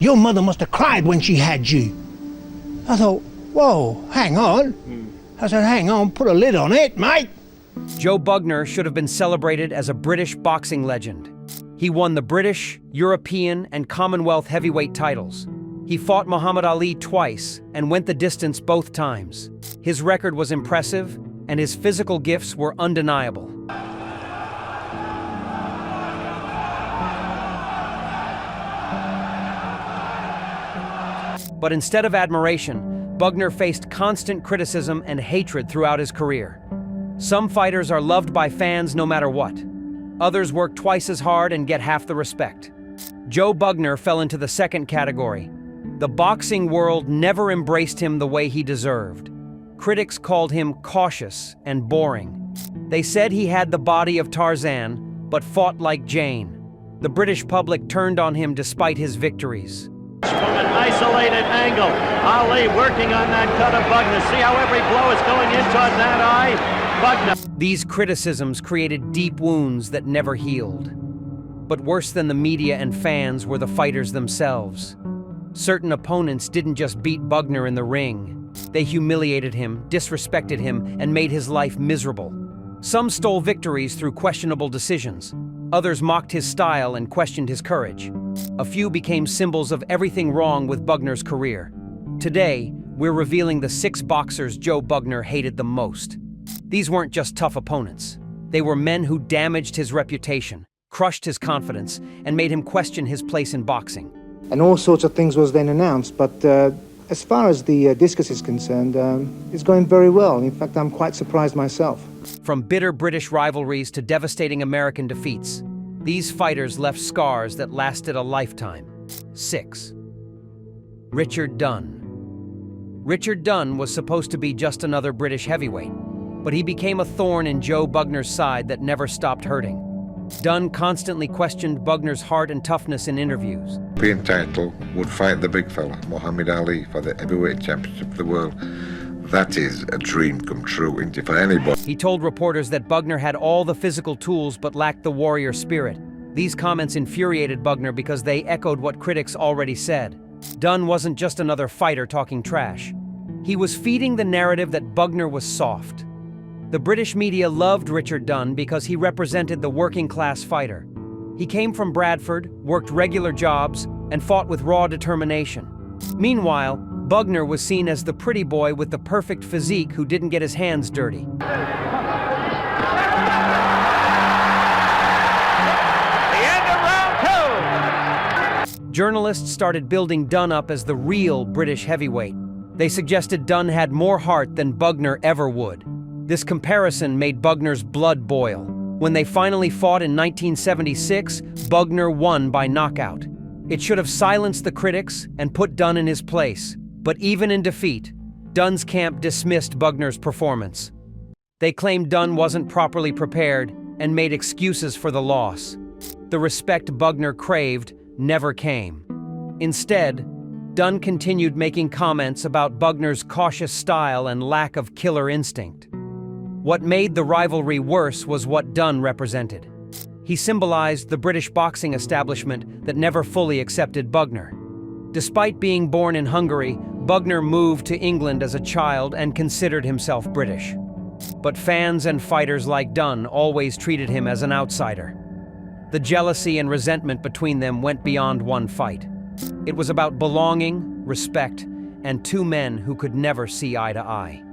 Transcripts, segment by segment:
Your mother must have cried when she had you. I thought, whoa, hang on. I said, hang on, put a lid on it, mate. Joe Bugner should have been celebrated as a British boxing legend. He won the British, European, and Commonwealth heavyweight titles. He fought Muhammad Ali twice and went the distance both times. His record was impressive, and his physical gifts were undeniable. But instead of admiration, Bugner faced constant criticism and hatred throughout his career. Some fighters are loved by fans no matter what. Others work twice as hard and get half the respect. Joe Bugner fell into the second category. The boxing world never embraced him the way he deserved. Critics called him cautious and boring. They said he had the body of Tarzan, but fought like Jane. The British public turned on him despite his victories. From an isolated angle, Ali working on that cut of Bugner. See how every blow is going in toward that eye? Bugner. These criticisms created deep wounds that never healed. But worse than the media and fans were the fighters themselves. Certain opponents didn't just beat Bugner in the ring. They humiliated him, disrespected him, and made his life miserable. Some stole victories through questionable decisions. Others mocked his style and questioned his courage. A few became symbols of everything wrong with Bugner's career. Today, we're revealing the 6 boxers Joe Bugner hated the most. These weren't just tough opponents. They were men who damaged his reputation, crushed his confidence, and made him question his place in boxing. And all sorts of things was then announced, but as far as the discus is concerned, it's going very well. In fact, I'm quite surprised myself. From bitter British rivalries to devastating American defeats, these fighters left scars that lasted a lifetime. 6. Richard Dunn. Richard Dunn was supposed to be just another British heavyweight, but he became a thorn in Joe Bugner's side that never stopped hurting. Dunn constantly questioned Bugner's heart and toughness in interviews. European title would fight the big fella, Muhammad Ali, for the heavyweight championship of the world. That is a dream come true, isn't it, for anybody? He told reporters that Bugner had all the physical tools but lacked the warrior spirit. These comments infuriated Bugner because they echoed what critics already said. Dunn wasn't just another fighter talking trash. He was feeding the narrative that Bugner was soft. The British media loved Richard Dunn because he represented the working-class fighter. He came from Bradford, worked regular jobs, and fought with raw determination. Meanwhile, Bugner was seen as the pretty boy with the perfect physique who didn't get his hands dirty. The end of round 2. Journalists started building Dunn up as the real British heavyweight. They suggested Dunn had more heart than Bugner ever would. This comparison made Bugner's blood boil. When they finally fought in 1976, Bugner won by knockout. It should have silenced the critics and put Dunn in his place. But even in defeat, Dunn's camp dismissed Bugner's performance. They claimed Dunn wasn't properly prepared and made excuses for the loss. The respect Bugner craved never came. Instead, Dunn continued making comments about Bugner's cautious style and lack of killer instinct. What made the rivalry worse was what Dunn represented. He symbolized the British boxing establishment that never fully accepted Bugner. Despite being born in Hungary, Bugner moved to England as a child and considered himself British. But fans and fighters like Dunn always treated him as an outsider. The jealousy and resentment between them went beyond one fight. It was about belonging, respect, and 2 men who could never see eye to eye.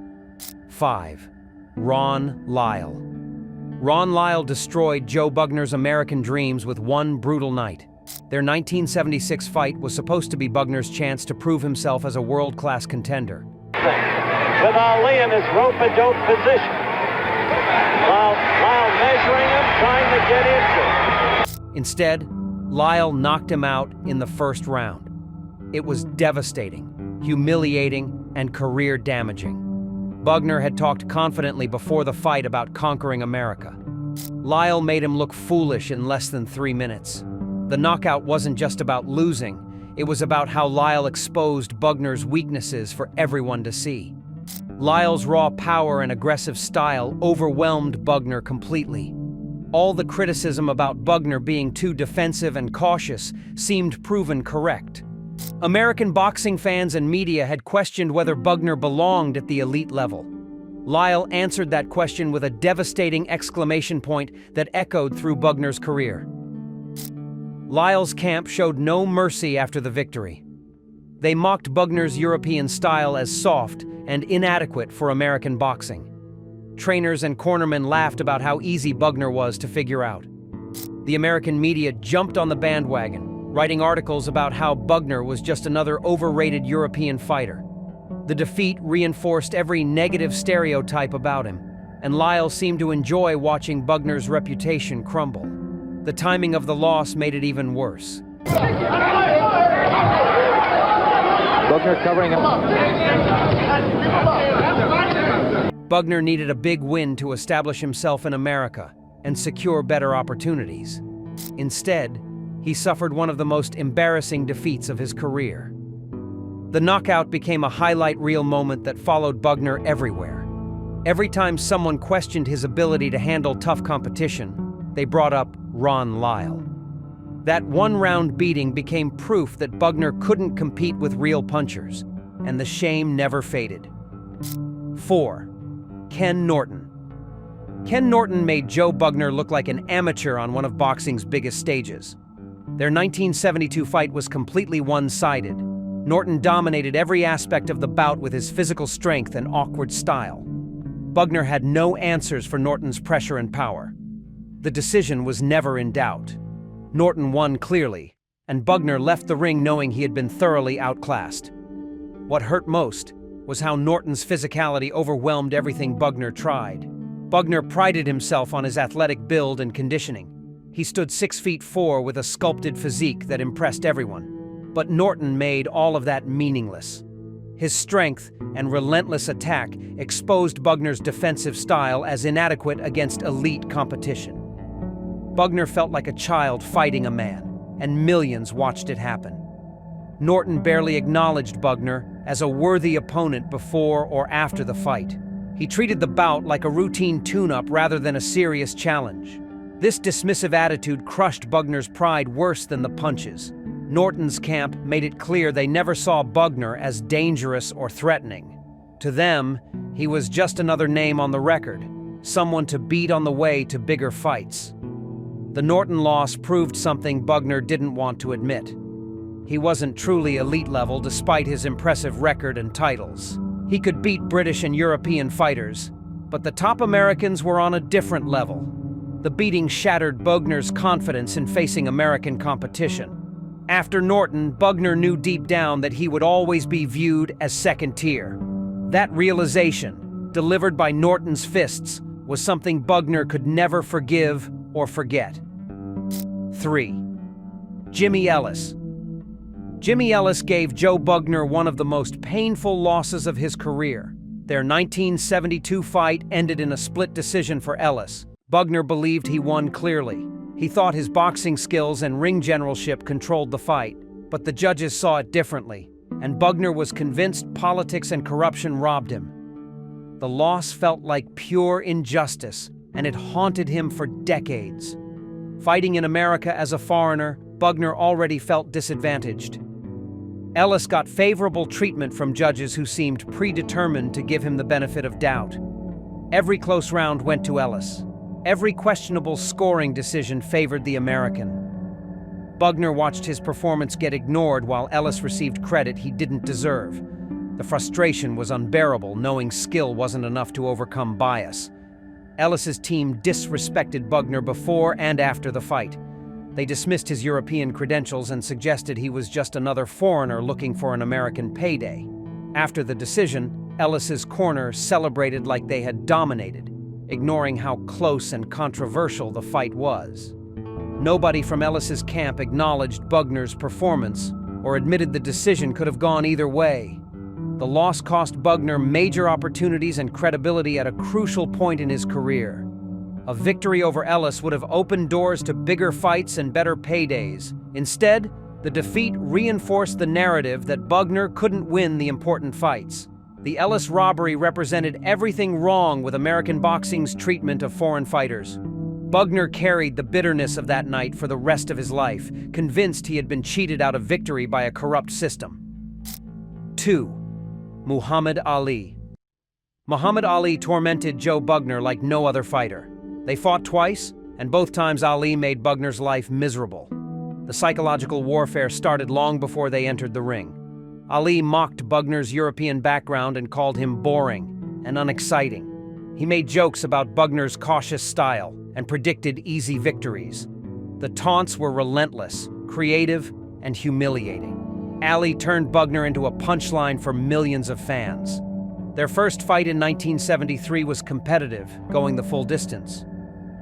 5. Lyle. Lyle destroyed Joe Bugner's American dreams with one brutal night. Their 1976 fight was supposed to be Bugner's chance to prove himself as a world-class contender. With Ali in his rope-a-dope position. Lyle measuring him, trying to get into. Instead, Lyle knocked him out in the first round. It was devastating, humiliating, and career-damaging. Bugner had talked confidently before the fight about conquering America. Lyle made him look foolish in less than 3 minutes. The knockout wasn't just about losing, it was about how Lyle exposed Bugner's weaknesses for everyone to see. Lyle's raw power and aggressive style overwhelmed Bugner completely. All the criticism about Bugner being too defensive and cautious seemed proven correct. American boxing fans and media had questioned whether Bugner belonged at the elite level. Lyle answered that question with a devastating exclamation point that echoed through Bugner's career. Lyle's camp showed no mercy after the victory. They mocked Bugner's European style as soft and inadequate for American boxing. Trainers and cornermen laughed about how easy Bugner was to figure out. The American media jumped on the bandwagon, writing articles about how Bugner was just another overrated European fighter. The defeat reinforced every negative stereotype about him, and Lyle seemed to enjoy watching Bugner's reputation crumble. The timing of the loss made it even worse. Bugner covering up. Bugner needed a big win to establish himself in America and secure better opportunities. Instead, he suffered one of the most embarrassing defeats of his career. The knockout became a highlight reel moment that followed Bugner everywhere. Every time someone questioned his ability to handle tough competition, they brought up Ron Lyle. That one-round beating became proof that Bugner couldn't compete with real punchers, and the shame never faded. 4. Ken Norton. Ken Norton made Joe Bugner look like an amateur on one of boxing's biggest stages. Their 1972 fight was completely one-sided. Norton dominated every aspect of the bout with his physical strength and awkward style. Bugner had no answers for Norton's pressure and power. The decision was never in doubt. Norton won clearly, and Bugner left the ring knowing he had been thoroughly outclassed. What hurt most was how Norton's physicality overwhelmed everything Bugner tried. Bugner prided himself on his athletic build and conditioning. He stood 6'4" with a sculpted physique that impressed everyone. But Norton made all of that meaningless. His strength and relentless attack exposed Bugner's defensive style as inadequate against elite competition. Bugner felt like a child fighting a man, and millions watched it happen. Norton barely acknowledged Bugner as a worthy opponent before or after the fight. He treated the bout like a routine tune-up rather than a serious challenge. This dismissive attitude crushed Bugner's pride worse than the punches. Norton's camp made it clear they never saw Bugner as dangerous or threatening. To them, he was just another name on the record, someone to beat on the way to bigger fights. The Norton loss proved something Bugner didn't want to admit. He wasn't truly elite level despite his impressive record and titles. He could beat British and European fighters, but the top Americans were on a different level. The beating shattered Bugner's confidence in facing American competition. After Norton, Bugner knew deep down that he would always be viewed as second tier. That realization, delivered by Norton's fists, was something Bugner could never forgive or forget. 3. Jimmy Ellis. Jimmy Ellis gave Joe Bugner one of the most painful losses of his career. Their 1972 fight ended in a split decision for Ellis. Bugner believed he won clearly. He thought his boxing skills and ring generalship controlled the fight, but the judges saw it differently, and Bugner was convinced politics and corruption robbed him. The loss felt like pure injustice, and it haunted him for decades. Fighting in America as a foreigner, Bugner already felt disadvantaged. Ellis got favorable treatment from judges who seemed predetermined to give him the benefit of doubt. Every close round went to Ellis. Every questionable scoring decision favored the American. Bugner watched his performance get ignored while Ellis received credit he didn't deserve. The frustration was unbearable, knowing skill wasn't enough to overcome bias. Ellis's team disrespected Bugner before and after the fight. They dismissed his European credentials and suggested he was just another foreigner looking for an American payday. After the decision, Ellis's corner celebrated like they had dominated, ignoring how close and controversial the fight was. Nobody from Ellis's camp acknowledged Bugner's performance or admitted the decision could have gone either way. The loss cost Bugner major opportunities and credibility at a crucial point in his career. A victory over Ellis would have opened doors to bigger fights and better paydays. Instead, the defeat reinforced the narrative that Bugner couldn't win the important fights. The Ellis robbery represented everything wrong with American boxing's treatment of foreign fighters. Bugner carried the bitterness of that night for the rest of his life, convinced he had been cheated out of victory by a corrupt system. 2. Muhammad Ali. Muhammad Ali tormented Joe Bugner like no other fighter. They fought twice, and both times Ali made Bugner's life miserable. The psychological warfare started long before they entered the ring. Ali mocked Bugner's European background and called him boring and unexciting. He made jokes about Bugner's cautious style and predicted easy victories. The taunts were relentless, creative, and humiliating. Ali turned Bugner into a punchline for millions of fans. Their first fight in 1973 was competitive, going the full distance.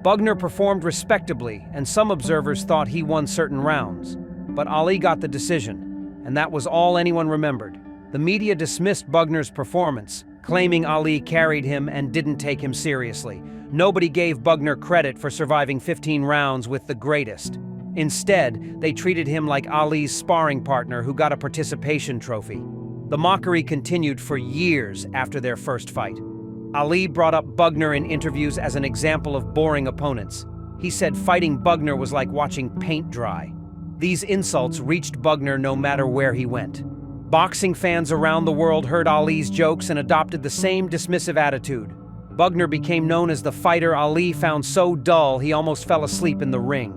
Bugner performed respectably, and some observers thought he won certain rounds. But Ali got the decision, and that was all anyone remembered. The media dismissed Bugner's performance, claiming Ali carried him and didn't take him seriously. Nobody gave Bugner credit for surviving 15 rounds with the greatest. Instead, they treated him like Ali's sparring partner who got a participation trophy. The mockery continued for years after their first fight. Ali brought up Bugner in interviews as an example of boring opponents. He said fighting Bugner was like watching paint dry. These insults reached Bugner no matter where he went. Boxing fans around the world heard Ali's jokes and adopted the same dismissive attitude. Bugner became known as the fighter Ali found so dull he almost fell asleep in the ring.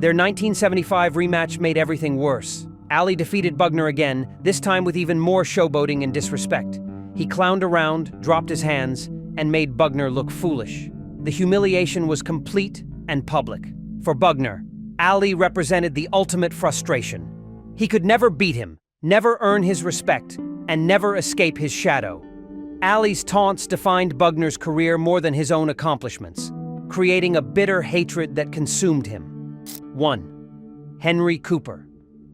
Their 1975 rematch made everything worse. Ali defeated Bugner again, this time with even more showboating and disrespect. He clowned around, dropped his hands, and made Bugner look foolish. The humiliation was complete and public. For Bugner, Ali represented the ultimate frustration. He could never beat him, never earn his respect, and never escape his shadow. Ali's taunts defined Bugner's career more than his own accomplishments, creating a bitter hatred that consumed him. 1. Henry Cooper.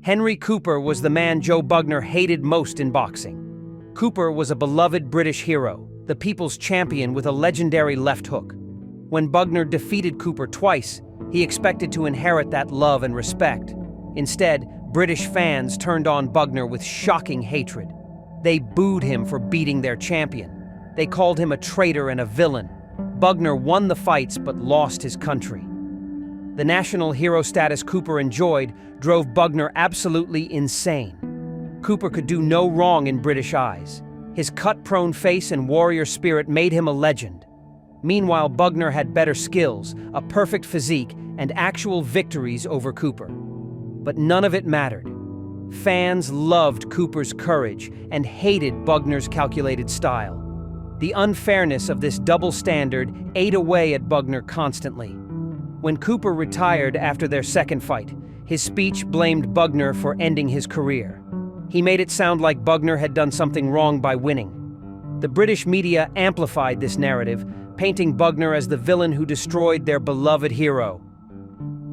Henry Cooper was the man Joe Bugner hated most in boxing. Cooper was a beloved British hero, the people's champion with a legendary left hook. When Bugner defeated Cooper twice, he expected to inherit that love and respect. Instead, British fans turned on Bugner with shocking hatred. They booed him for beating their champion. They called him a traitor and a villain. Bugner won the fights but lost his country. The national hero status Cooper enjoyed drove Bugner absolutely insane. Cooper could do no wrong in British eyes. His cut-prone face and warrior spirit made him a legend. Meanwhile, Bugner had better skills, a perfect physique, and actual victories over Cooper. But none of it mattered. Fans loved Cooper's courage and hated Bugner's calculated style. The unfairness of this double standard ate away at Bugner constantly. When Cooper retired after their second fight, his speech blamed Bugner for ending his career. He made it sound like Bugner had done something wrong by winning. The British media amplified this narrative, painting Bugner as the villain who destroyed their beloved hero.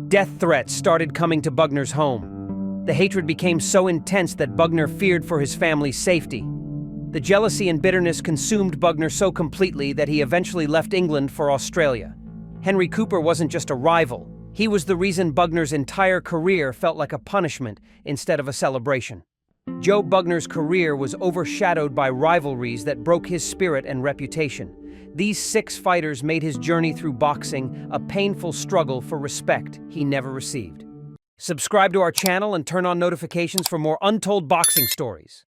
Death threats started coming to Bugner's home. The hatred became so intense that Bugner feared for his family's safety. The jealousy and bitterness consumed Bugner so completely that he eventually left England for Australia. Henry Cooper wasn't just a rival. He was the reason Bugner's entire career felt like a punishment instead of a celebration. Joe Bugner's career was overshadowed by rivalries that broke his spirit and reputation. These 6 fighters made his journey through boxing a painful struggle for respect he never received. Subscribe to our channel and turn on notifications for more untold boxing stories.